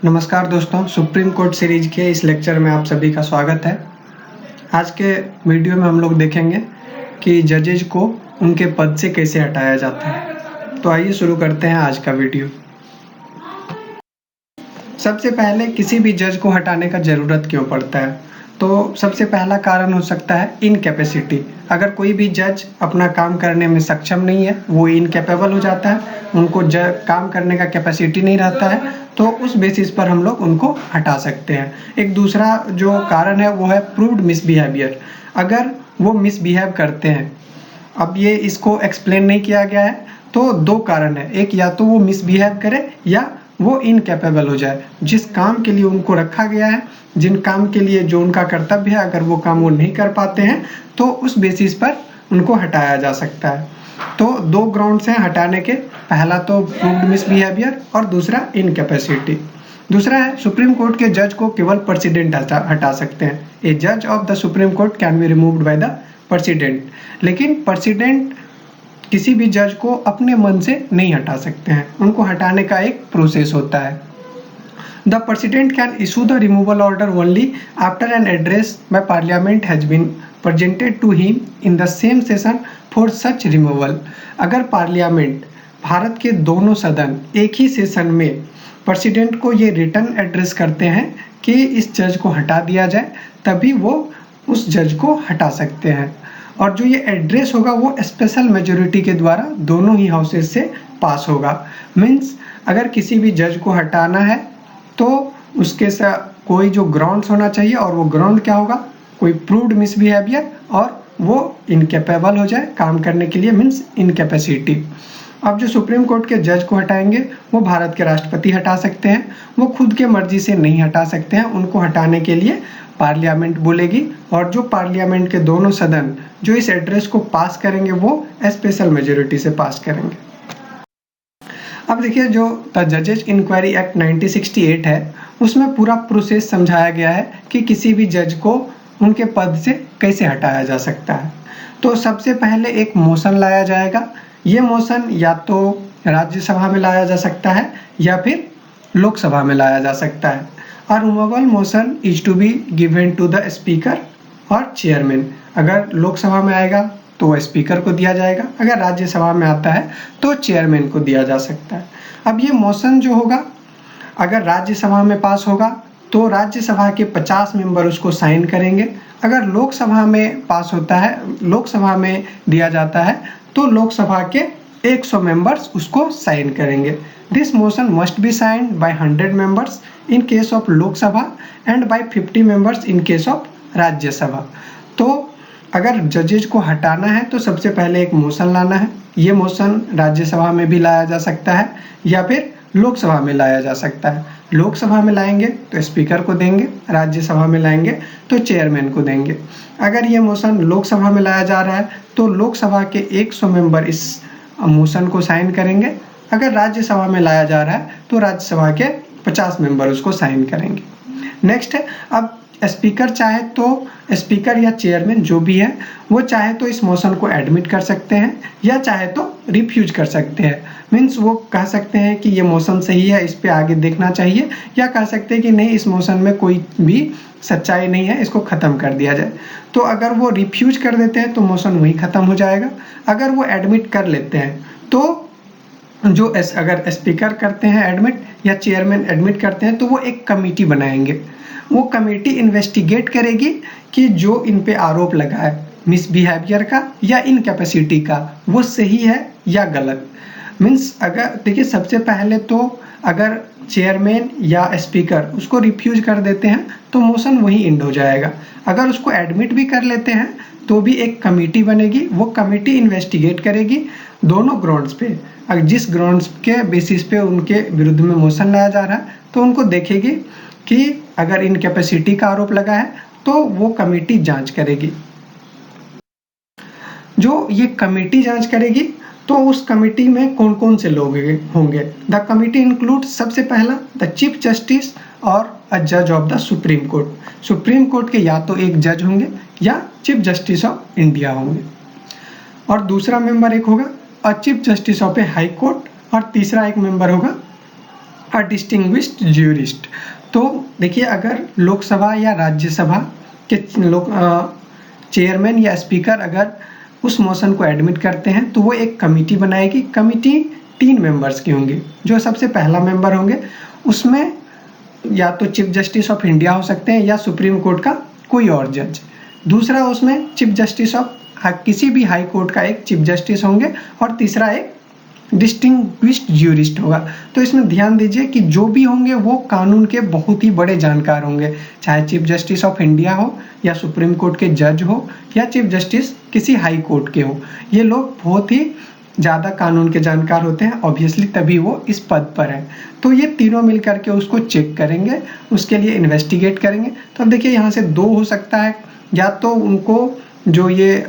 नमस्कार दोस्तों, supreme court series के इस लेक्चर में आप सभी का स्वागत है। आज के वीडियो में हम लोग देखेंगे कि जजेज को उनके पद से कैसे हटाया जाता है। तो आइए शुरू करते हैं आज का वीडियो। सबसे पहले किसी भी जज को हटाने का ज़रूरत क्यों पड़ता है? तो सबसे पहला कारण हो सकता है इनकैपेसिटी। अगर कोई भी जज अपना काम करने में सक्षम नहीं है, वो इनकैपेबल हो जाता है, उनको काम करने का कैपेसिटी नहीं रहता है, तो उस बेसिस पर हम लोग उनको हटा सकते हैं। एक दूसरा जो कारण है वो है प्रूव्ड मिसबिहेवियर। अगर वो मिसबिहेव करते हैं, अब ये इसको एक्सप्लेन नहीं किया गया है, तो दो कारण है। एक, या तो वो मिसबिहेव करे या वो इनकैपेबल हो जाए। जिस काम के लिए उनको रखा गया है, जिन काम के लिए जो उनका कर्तव्य है, अगर वो काम वो नहीं कर पाते हैं तो उस बेसिस पर उनको हटाया जा सकता है। तो दो ग्राउंड्स हैं हटाने के। पहला तो प्रूव्ड मिसबिहेवियर और दूसरा इनकैपेसिटी। दूसरा है सुप्रीम कोर्ट के जज को केवल प्रेसिडेंट हटा सकते हैं। ए जज of the supreme court can be removed by the president. लेकिन प्रेसिडेंट किसी भी जज को अपने मन से नहीं हटा सकते हैं, उनको हटाने का एक प्रोसेस होता है। The President can issue the removal order only after an address by Parliament has been presented to him in the same session for such removal। अगर पार्लियामेंट, भारत के दोनों सदन एक ही सेशन में प्रेसिडेंट को ये रिटर्न एड्रेस करते हैं कि इस जज को हटा दिया जाए, तभी वो उस जज को हटा सकते हैं। और जो ये एड्रेस होगा वो स्पेशल मेजोरिटी के द्वारा दोनों ही हाउसेस से पास होगा। मीन्स अगर किसी भी जज को हटाना है तो उसके साथ कोई जो ग्राउंड्स होना चाहिए, और वो ग्राउंड क्या होगा? कोई प्रूव्ड मिसबिहेवियर और वो इनकैपेबल हो जाए काम करने के लिए, मीन्स इनकैपेसिटी। अब जो सुप्रीम कोर्ट के जज को हटाएंगे वो भारत के राष्ट्रपति हटा सकते हैं, वो खुद के मर्जी से नहीं हटा सकते हैं। उनको हटाने के लिए पार्लियामेंट बोलेगी, और जो पार्लियामेंट के दोनों सदन जो इस एड्रेस को पास करेंगे वो स्पेशल मेजोरिटी से पास करेंगे। अब देखिए, जो द जजेज इंक्वायरी एक्ट 1968 है, उसमें पूरा प्रोसेस समझाया गया है कि किसी भी जज को उनके पद से कैसे हटाया जा सकता है। तो सबसे पहले एक मोशन लाया जाएगा। ये मोशन या तो राज्यसभा में लाया जा सकता है या फिर लोकसभा में लाया जा सकता है। और removal motion is to be given to the speaker और चेयरमैन। अगर लोकसभा में आएगा तो स्पीकर को दिया जाएगा, अगर राज्यसभा में आता है तो चेयरमैन को दिया जा सकता है। अब ये मोशन जो होगा, अगर राज्यसभा में पास होगा तो राज्यसभा के 50 मेंबर उसको साइन करेंगे। अगर लोकसभा में पास होता है, लोकसभा में दिया जाता है, तो लोकसभा के 100 मेंबर्स उसको साइन करेंगे। This motion must be signed by 100 members in case of Lok Sabha and by 50 members in case of Rajya Sabha. तो अगर जजेज को हटाना है तो सबसे पहले एक मोशन लाना है। ये मोशन राज्यसभा में भी लाया जा सकता है या फिर लोकसभा में लाया जा सकता है। लोकसभा में लाएंगे तो स्पीकर को देंगे, राज्यसभा में लाएंगे तो चेयरमैन को देंगे। अगर ये मोशन लोकसभा में लाया जा रहा है तो लोकसभा के 100 मेंबर इस मोशन को साइन करेंगे। अगर राज्यसभा में लाया जा रहा है तो राज्यसभा के 50 मेंबर उसको साइन करेंगे। नेक्स्ट है, अब स्पीकर चाहे तो, स्पीकर या चेयरमैन जो भी है, वो चाहे तो इस मोशन को एडमिट कर सकते हैं या चाहे तो रिफ्यूज कर सकते हैं। मीन्स वो कह सकते हैं कि ये मोशन सही है, इस पे आगे देखना चाहिए, या कह सकते हैं कि नहीं, इस मोशन में कोई भी सच्चाई नहीं है, इसको ख़त्म कर दिया जाए। तो अगर वो रिफ्यूज कर देते हैं तो मोशन वहीं ख़त्म हो जाएगा। अगर वो एडमिट कर लेते हैं तो अगर स्पीकर करते हैं एडमिट या चेयरमैन एडमिट करते हैं तो वो एक कमेटी बनाएंगे। वो कमेटी इन्वेस्टिगेट करेगी कि जो इन पे आरोप लगा है मिसबिहेवियर का या इनकैपेसिटी का, वो सही है या गलत। मीन्स अगर देखिए, सबसे पहले तो अगर चेयरमैन या स्पीकर उसको रिफ्यूज कर देते हैं तो मोशन वहीं एंड हो जाएगा। अगर उसको एडमिट भी कर लेते हैं तो भी एक कमेटी बनेगी, वो कमेटी इन्वेस्टिगेट करेगी दोनों ग्राउंड्स पे। अगर जिस ग्राउंड्स के बेसिस पे उनके विरुद्ध में मोशन लाया जा रहा है तो उनको देखेगी कि अगर इनकैपेसिटी का आरोप लगा है तो वो कमेटी जांच करेगी। जो ये कमेटी जांच करेगी तो उस कमेटी में कौन कौन से लोग होंगे? द कमेटी इंक्लूड, सबसे पहला, द चीफ जस्टिस और अ जज of the supreme court. Supreme court के या तो एक जज होंगे या चीफ जस्टिस ऑफ इंडिया होंगे। और दूसरा मेंबर एक होगा a chief justice of A high court, और तीसरा एक मेंबर होगा अ डिस्टिंग्विश्ड ज्यूरिस्ट। तो देखिए, अगर लोकसभा या राज्यसभा के लोग चेयरमैन या स्पीकर अगर उस मोशन को एडमिट करते हैं तो वो एक कमेटी बनाएगी। कमेटी 3 मेंबर्स की होंगी। जो सबसे पहला मेंबर होंगे उसमें या तो चीफ जस्टिस ऑफ इंडिया हो सकते हैं या सुप्रीम कोर्ट का कोई और जज। दूसरा उसमें चीफ जस्टिस ऑफ किसी भी हाई कोर्ट का एक चीफ जस्टिस होंगे और तीसरा एक डिस्टिंग्विश्ड ज्यूरिस्ट होगा। तो इसमें ध्यान दीजिए कि जो भी होंगे वो कानून के बहुत ही बड़े जानकार होंगे, चाहे चीफ जस्टिस ऑफ इंडिया हो या सुप्रीम कोर्ट के जज हो या चीफ जस्टिस किसी हाई कोर्ट के हो। ये लोग बहुत ही ज़्यादा कानून के जानकार होते हैं, ऑब्वियसली तभी वो इस पद पर है। तो ये तीनों मिल करके उसको चेक करेंगे, उसके लिए इन्वेस्टिगेट करेंगे। तो अब देखिए, यहाँ से 2 हो सकता है, या तो उनको जो ये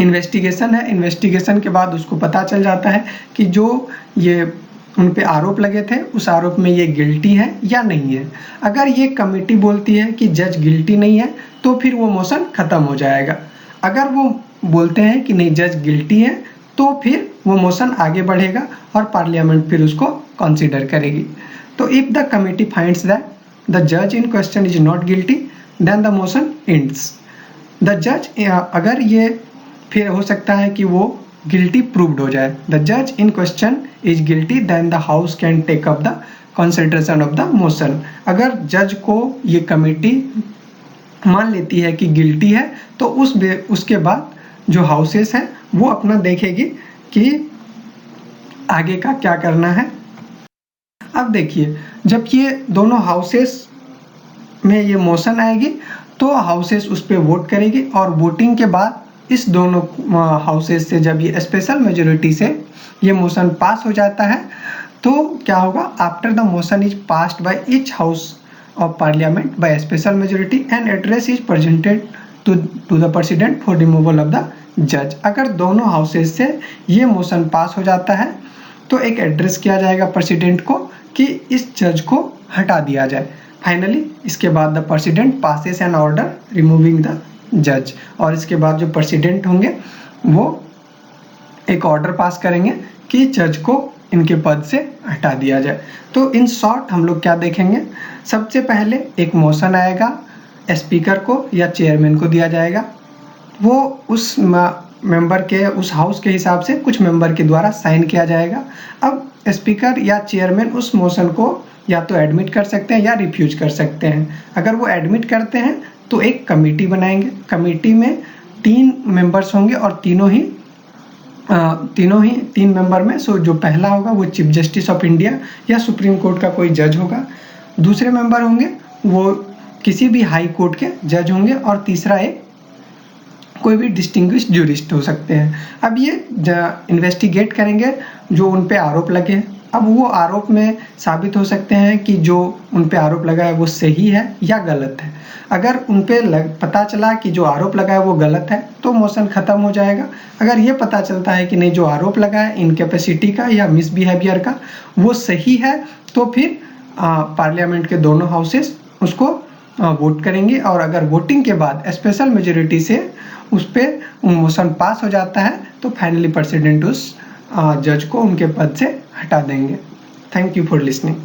इन्वेस्टिगेशन है, इन्वेस्टिगेशन के बाद उसको पता चल जाता है कि जो ये उन पे आरोप लगे थे उस आरोप में ये गिल्टी है या नहीं है। अगर ये कमेटी बोलती है कि जज गिल्टी नहीं है तो फिर वो मोशन ख़त्म हो जाएगा। अगर वो बोलते हैं कि नहीं जज गिल्टी है तो फिर वो मोशन आगे बढ़ेगा और पार्लियामेंट फिर उसको कंसीडर करेगी। तो if the committee finds that the जज in question is not guilty then the motion ends. The जज, अगर ये फिर हो सकता है कि वो गिल्टी प्रूव्ड हो जाए। द जज in question is guilty then the house can take up the consideration of the motion. अगर जज को ये कमेटी मान लेती है कि गिल्टी है तो उसके बाद जो हाउसेस हैं वो अपना देखेगी कि आगे का क्या करना है। अब देखिए, जब ये दोनों हाउसेस में ये मोशन आएगी तो हाउसेस उस पर वोट करेगी और वोटिंग के बाद इस दोनों हाउसेस से जब ये स्पेशल मेजोरिटी से ये मोशन पास हो जाता है तो क्या होगा, after the motion is passed by each house of parliament by special majority and address is presented to the president for removal of the जज। अगर दोनों हाउसेस से ये मोशन पास हो जाता है तो एक एड्रेस किया जाएगा प्रेसिडेंट को कि इस जज को हटा दिया जाए। फाइनली इसके बाद the president passes an order removing the जज, और इसके बाद जो प्रेसिडेंट होंगे वो एक ऑर्डर पास करेंगे कि जज को इनके पद से हटा दिया जाए। तो इन शॉर्ट हम लोग क्या देखेंगे, सबसे पहले एक मोशन आएगा, स्पीकर को या चेयरमैन को दिया जाएगा, वो उस मेंबर के उस हाउस के हिसाब से कुछ मेंबर के द्वारा साइन किया जाएगा। अब स्पीकर या चेयरमैन उस मोशन को या तो एडमिट कर सकते हैं या रिफ्यूज कर सकते हैं। अगर वो एडमिट करते हैं तो एक कमेटी बनाएंगे। कमेटी में 3 मेंबर्स होंगे और तीनों ही 3 मेंबर में जो पहला होगा वो चीफ जस्टिस ऑफ इंडिया या सुप्रीम कोर्ट का कोई जज होगा, दूसरे मेंबर होंगे वो किसी भी हाई कोर्ट के जज होंगे और तीसरा एक कोई भी डिस्टिंग्विश्ड ज्यूरिस्ट हो सकते हैं। अब ये इन्वेस्टिगेट करेंगे जो उन पे आरोप लगे। अब वो आरोप में साबित हो सकते हैं कि जो उन पे आरोप लगा है वो सही है या गलत है। अगर उन पे पता चला कि जो आरोप लगा है वो गलत है तो मोशन ख़त्म हो जाएगा। अगर ये पता चलता है कि नहीं जो आरोप लगा है इनकैपेसिटी का या मिसबिहेवियर का वो सही है तो फिर पार्लियामेंट के दोनों हाउसेस उसको वोट करेंगे, और अगर वोटिंग के बाद स्पेशल मेजोरिटी से उस पर मोशन पास हो जाता है तो फाइनली प्रेसिडेंट उस जज को उनके पद से हटा देंगे। Thank you for listening.